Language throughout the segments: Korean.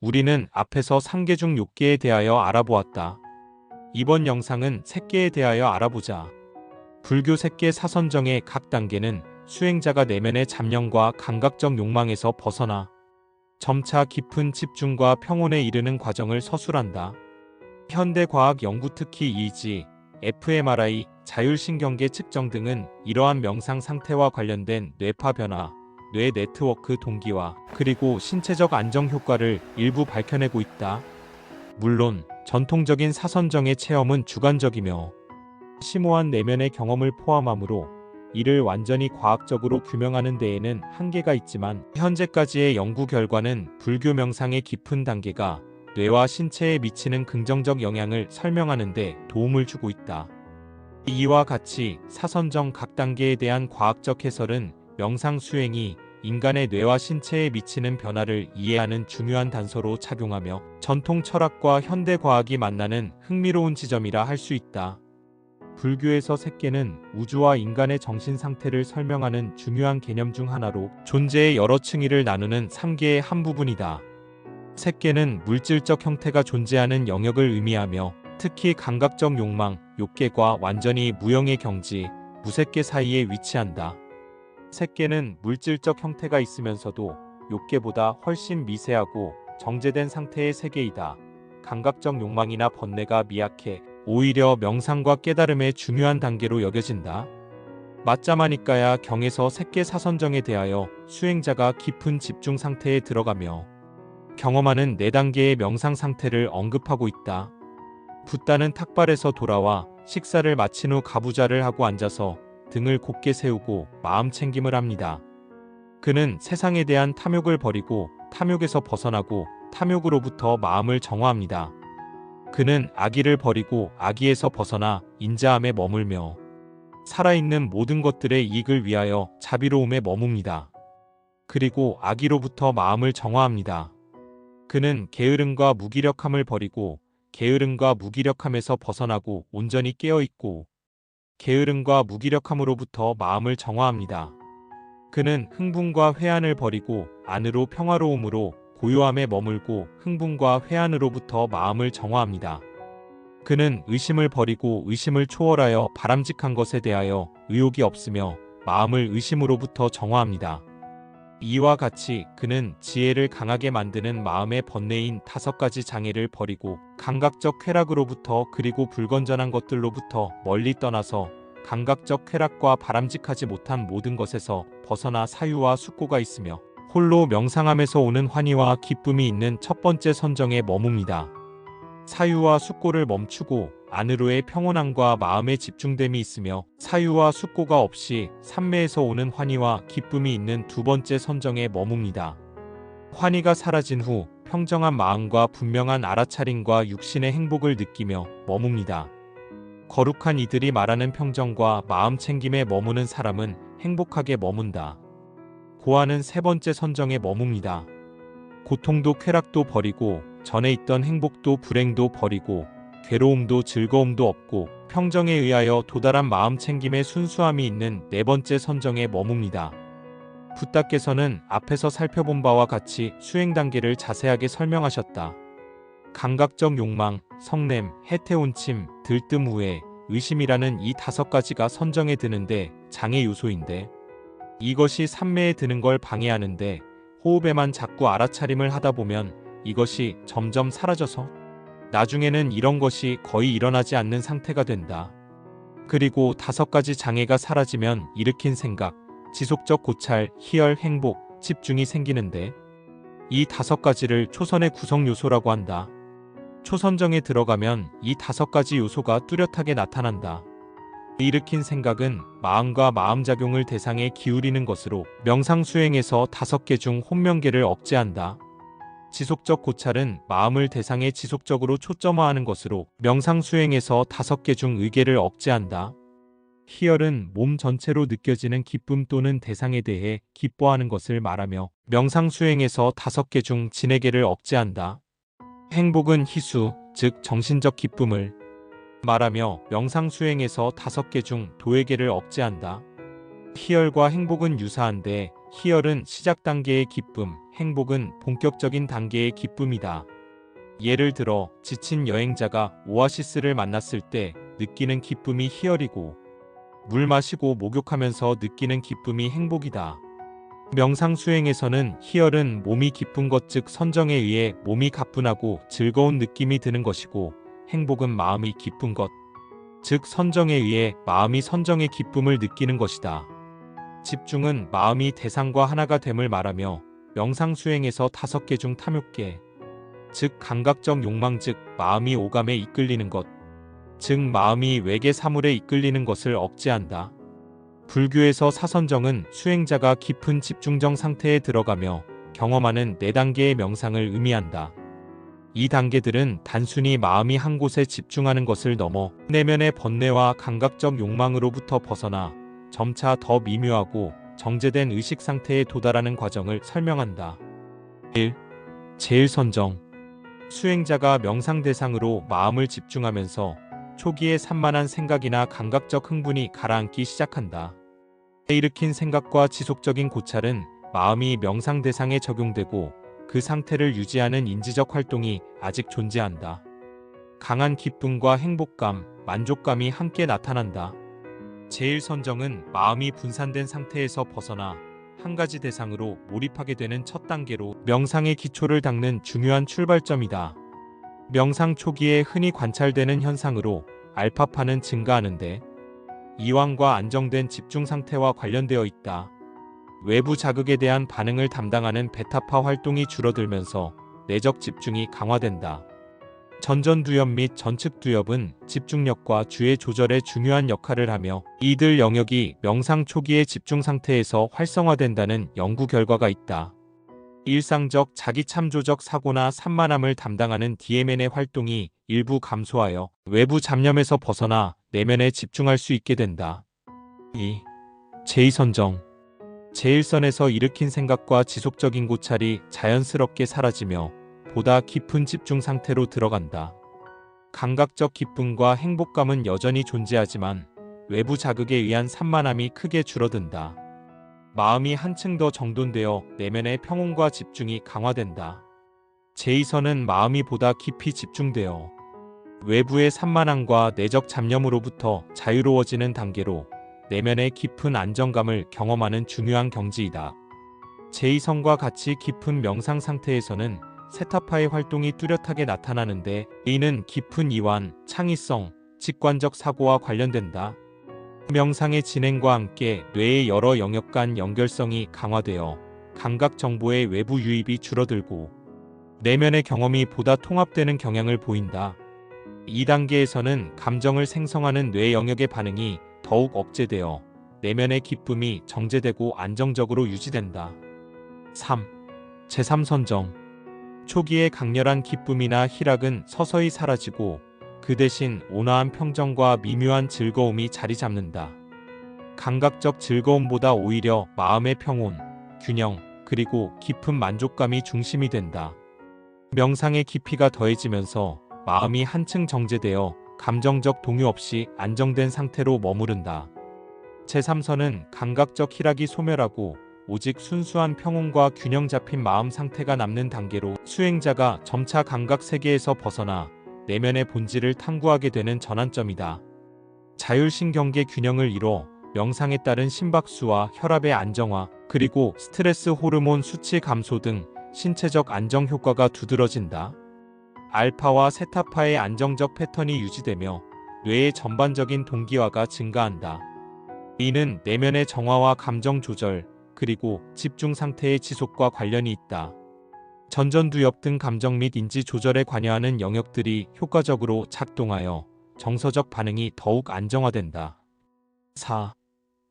우리는 앞에서 상계중 6개에 대하여 알아보았다. 이번 영상은 색계에 대하여 알아보자. 불교 색계 사선정의 각 단계는 수행자가 내면의 잡념과 감각적 욕망에서 벗어나 점차 깊은 집중과 평온에 이르는 과정을 서술한다. 현대과학 연구 특히 EEG, fMRI, 자율신경계 측정 등은 이러한 명상 상태와 관련된 뇌파 변화, 뇌 네트워크 동기화, 그리고 신체적 안정 효과를 일부 밝혀내고 있다. 물론 전통적인 사선정의 체험은 주관적이며 심오한 내면의 경험을 포함하므로 이를 완전히 과학적으로 규명하는 데에는 한계가 있지만, 현재까지의 연구 결과는 불교 명상의 깊은 단계가 뇌와 신체에 미치는 긍정적 영향을 설명하는 데 도움을 주고 있다. 이와 같이 사선정 각 단계에 대한 과학적 해설은 명상 수행이 인간의 뇌와 신체에 미치는 변화를 이해하는 중요한 단서로 작용하며 전통 철학과 현대 과학이 만나는 흥미로운 지점이라 할 수 있다. 불교에서 색계는 우주와 인간의 정신 상태를 설명하는 중요한 개념 중 하나로 존재의 여러 층위를 나누는 3계의 한 부분이다. 색계는 물질적 형태가 존재하는 영역을 의미하며 특히 감각적 욕망, 욕계과 완전히 무형의 경지, 무색계 사이에 위치한다. 색계는 물질적 형태가 있으면서도 욕계보다 훨씬 미세하고 정제된 상태의 세계이다. 감각적 욕망이나 번뇌가 미약해 오히려 명상과 깨달음의 중요한 단계로 여겨진다. 맞자마니까야 경에서 색계 사선정에 대하여 수행자가 깊은 집중 상태에 들어가며 경험하는 4단계의 명상 상태를 언급하고 있다. 붓다는 탁발에서 돌아와 식사를 마친 후 가부좌를 하고 앉아서 등을 곧게 세우고 마음 챙김을 합니다. 그는 세상에 대한 탐욕을 버리고 탐욕에서 벗어나고 탐욕으로부터 마음을 정화합니다. 그는 악의를 버리고 악의에서 벗어나 인자함에 머물며 살아있는 모든 것들의 이익을 위하여 자비로움에 머뭅니다. 그리고 악의로부터 마음을 정화합니다. 그는 게으름과 무기력함을 버리고 게으름과 무기력함에서 벗어나고 온전히 깨어있고 게으름과 무기력함으로부터 마음을 정화합니다. 그는 흥분과 회한을 버리고 안으로 평화로움으로 고요함에 머물고 흥분과 회한으로부터 마음을 정화합니다. 그는 의심을 버리고 의심을 초월하여 바람직한 것에 대하여 의욕이 없으며 마음을 의심으로부터 정화합니다. 이와 같이 그는 지혜를 강하게 만드는 마음의 번뇌인 5가지 장애를 버리고 감각적 쾌락으로부터 그리고 불건전한 것들로부터 멀리 떠나서 감각적 쾌락과 바람직하지 못한 모든 것에서 벗어나 사유와 숙고가 있으며 홀로 명상함에서 오는 환희와 기쁨이 있는 첫 번째 선정에 머뭅니다. 사유와 숙고를 멈추고 안으로의 평온함과 마음의 집중됨이 있으며 사유와 숙고가 없이 삼매에서 오는 환희와 기쁨이 있는 두 번째 선정에 머뭅니다. 환희가 사라진 후 평정한 마음과 분명한 알아차림과 육신의 행복을 느끼며 머뭅니다. 거룩한 이들이 말하는 평정과 마음 챙김에 머무는 사람은 행복하게 머문다. 고아는 세 번째 선정에 머뭅니다. 고통도 쾌락도 버리고 전에 있던 행복도 불행도 버리고 괴로움도 즐거움도 없고 평정에 의하여 도달한 마음 챙김의 순수함이 있는 네 번째 선정에 머뭅니다. 붓다께서는 앞에서 살펴본 바와 같이 수행 단계를 자세하게 설명하셨다. 감각적 욕망, 성냄, 해태온침, 들뜸 우회, 의심이라는 이 5가지가 선정에 드는데 장애 요소인데, 이것이 삼매에 드는 걸 방해하는데 호흡에만 자꾸 알아차림을 하다 보면 이것이 점점 사라져서 나중에는 이런 것이 거의 일어나지 않는 상태가 된다. 그리고 5가지 장애가 사라지면 일으킨 생각, 지속적 고찰, 희열, 행복, 집중이 생기는데, 이 5가지를 초선의 구성 요소라고 한다. 초선정에 들어가면 이 5가지 요소가 뚜렷하게 나타난다. 일으킨 생각은 마음과 마음작용을 대상에 기울이는 것으로 명상 수행에서 5개 중 혼명계를 억제한다. 지속적 고찰은 마음을 대상에 지속적으로 초점화하는 것으로 명상 수행에서 5개 중 의계를 억제한다. 희열은 몸 전체로 느껴지는 기쁨 또는 대상에 대해 기뻐하는 것을 말하며 명상 수행에서 5개 중 진해계를 억제한다. 행복은 희수, 즉 정신적 기쁨을 말하며 명상 수행에서 5개 중 도회계를 억제한다. 희열과 행복은 유사한데 희열은 시작 단계의 기쁨, 행복은 본격적인 단계의 기쁨이다. 예를 들어 지친 여행자가 오아시스를 만났을 때 느끼는 기쁨이 희열이고, 물 마시고 목욕하면서 느끼는 기쁨이 행복이다. 명상 수행에서는 희열은 몸이 기쁜 것, 즉 선정에 의해 몸이 가뿐하고 즐거운 느낌이 드는 것이고, 행복은 마음이 기쁜 것, 즉 선정에 의해 마음이 선정의 기쁨을 느끼는 것이다. 집중은 마음이 대상과 하나가 됨을 말하며, 명상 수행에서 5개 중 탐욕계, 즉 감각적 욕망, 즉 마음이 오감에 이끌리는 것, 즉 마음이 외계 사물에 이끌리는 것을 억제한다. 불교에서 사선정은 수행자가 깊은 집중정 상태에 들어가며 경험하는 4단계의 명상을 의미한다. 이 단계들은 단순히 마음이 한 곳에 집중하는 것을 넘어 내면의 번뇌와 감각적 욕망으로부터 벗어나 점차 더 미묘하고 정제된 의식 상태에 도달하는 과정을 설명한다. 1. 제일선정. 수행자가 명상 대상으로 마음을 집중하면서 초기에 산만한 생각이나 감각적 흥분이 가라앉기 시작한다. 일으킨 생각과 지속적인 고찰은 마음이 명상 대상에 적용되고 그 상태를 유지하는 인지적 활동이 아직 존재한다. 강한 기쁨과 행복감, 만족감이 함께 나타난다. 제일선정은 마음이 분산된 상태에서 벗어나 한 가지 대상으로 몰입하게 되는 첫 단계로 명상의 기초를 닦는 중요한 출발점이다. 명상 초기에 흔히 관찰되는 현상으로 알파파는 증가하는데, 이완과 안정된 집중 상태와 관련되어 있다. 외부 자극에 대한 반응을 담당하는 베타파 활동이 줄어들면서 내적 집중이 강화된다. 전전두엽 및 전측두엽은 집중력과 주의 조절에 중요한 역할을 하며, 이들 영역이 명상 초기의 집중 상태에서 활성화된다는 연구 결과가 있다. 일상적 자기 참조적 사고나 산만함을 담당하는 DMN의 활동이 일부 감소하여 외부 잡념에서 벗어나 내면에 집중할 수 있게 된다. 2. 제2선정. 제1선에서 일으킨 생각과 지속적인 고찰이 자연스럽게 사라지며 보다 깊은 집중 상태로 들어간다. 감각적 기쁨과 행복감은 여전히 존재하지만 외부 자극에 의한 산만함이 크게 줄어든다. 마음이 한층 더 정돈되어 내면의 평온과 집중이 강화된다. 제2선은 마음이 보다 깊이 집중되어 외부의 산만함과 내적 잡념으로부터 자유로워지는 단계로 내면의 깊은 안정감을 경험하는 중요한 경지이다. 제2선과 같이 깊은 명상 상태에서는 세타파의 활동이 뚜렷하게 나타나는데, 이는 깊은 이완, 창의성, 직관적 사고와 관련된다. 명상의 진행과 함께 뇌의 여러 영역 간 연결성이 강화되어 감각 정보의 외부 유입이 줄어들고 내면의 경험이 보다 통합되는 경향을 보인다. 이 단계에서는 감정을 생성하는 뇌 영역의 반응이 더욱 억제되어 내면의 기쁨이 정제되고 안정적으로 유지된다. 3. 제3선정. 초기의 강렬한 기쁨이나 희락은 서서히 사라지고 그 대신 온화한 평정과 미묘한 즐거움이 자리 잡는다. 감각적 즐거움보다 오히려 마음의 평온, 균형, 그리고 깊은 만족감이 중심이 된다. 명상의 깊이가 더해지면서 마음이 한층 정제되어 감정적 동요 없이 안정된 상태로 머무른다. 제3선은 감각적 희락이 소멸하고 오직 순수한 평온과 균형 잡힌 마음 상태가 남는 단계로 수행자가 점차 감각 세계에서 벗어나 내면의 본질을 탐구하게 되는 전환점이다. 자율신경계 균형을 이뤄 명상에 따른 심박수와 혈압의 안정화, 그리고 스트레스 호르몬 수치 감소 등 신체적 안정 효과가 두드러진다. 알파와 세타파의 안정적 패턴이 유지되며 뇌의 전반적인 동기화가 증가한다. 이는 내면의 정화와 감정 조절, 그리고 집중 상태의 지속과 관련이 있다. 전전두엽 등 감정 및 인지 조절에 관여하는 영역들이 효과적으로 작동하여 정서적 반응이 더욱 안정화된다. 4.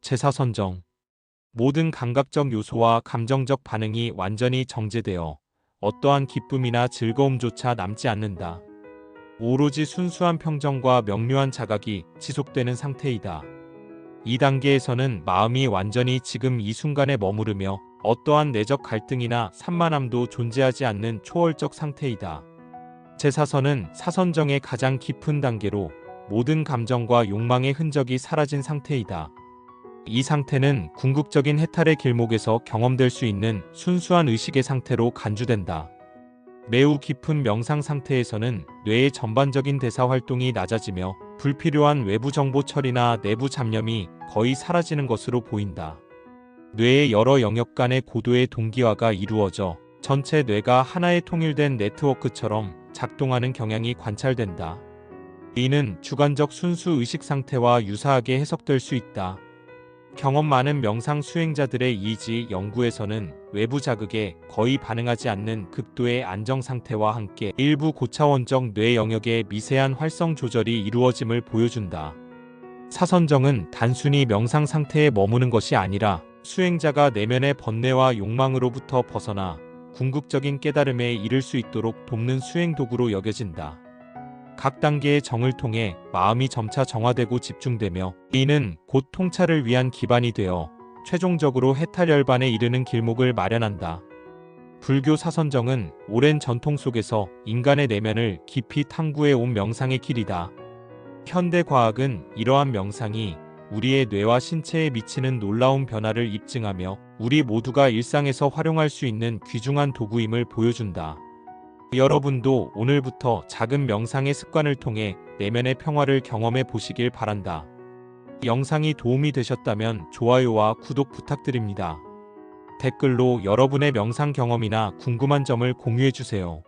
제4선정. 모든 감각적 요소와 감정적 반응이 완전히 정제되어 어떠한 기쁨이나 즐거움조차 남지 않는다. 오로지 순수한 평정과 명료한 자각이 지속되는 상태이다. 이 단계에서는 마음이 완전히 지금 이 순간에 머무르며 어떠한 내적 갈등이나 산만함도 존재하지 않는 초월적 상태이다. 제4선은 사선정의 가장 깊은 단계로 모든 감정과 욕망의 흔적이 사라진 상태이다. 이 상태는 궁극적인 해탈의 길목에서 경험될 수 있는 순수한 의식의 상태로 간주된다. 매우 깊은 명상 상태에서는 뇌의 전반적인 대사 활동이 낮아지며 불필요한 외부 정보 처리나 내부 잡념이 거의 사라지는 것으로 보인다. 뇌의 여러 영역 간의 고도의 동기화가 이루어져 전체 뇌가 하나의 통일된 네트워크처럼 작동하는 경향이 관찰된다. 이는 주관적 순수 의식 상태와 유사하게 해석될 수 있다. 경험 많은 명상 수행자들의 이지 연구에서는 외부 자극에 거의 반응하지 않는 극도의 안정 상태와 함께 일부 고차원적 뇌 영역의 미세한 활성 조절이 이루어짐을 보여준다. 사선정은 단순히 명상 상태에 머무는 것이 아니라 수행자가 내면의 번뇌와 욕망으로부터 벗어나 궁극적인 깨달음에 이를 수 있도록 돕는 수행 도구로 여겨진다. 각 단계의 정을 통해 마음이 점차 정화되고 집중되며 이는 곧 통찰을 위한 기반이 되어 최종적으로 해탈열반에 이르는 길목을 마련한다. 불교 사선정은 오랜 전통 속에서 인간의 내면을 깊이 탐구해 온 명상의 길이다. 현대 과학은 이러한 명상이 우리의 뇌와 신체에 미치는 놀라운 변화를 입증하며 우리 모두가 일상에서 활용할 수 있는 귀중한 도구임을 보여준다. 여러분도 오늘부터 작은 명상의 습관을 통해 내면의 평화를 경험해 보시길 바란다. 영상이 도움이 되셨다면 좋아요와 구독 부탁드립니다. 댓글로 여러분의 명상 경험이나 궁금한 점을 공유해 주세요.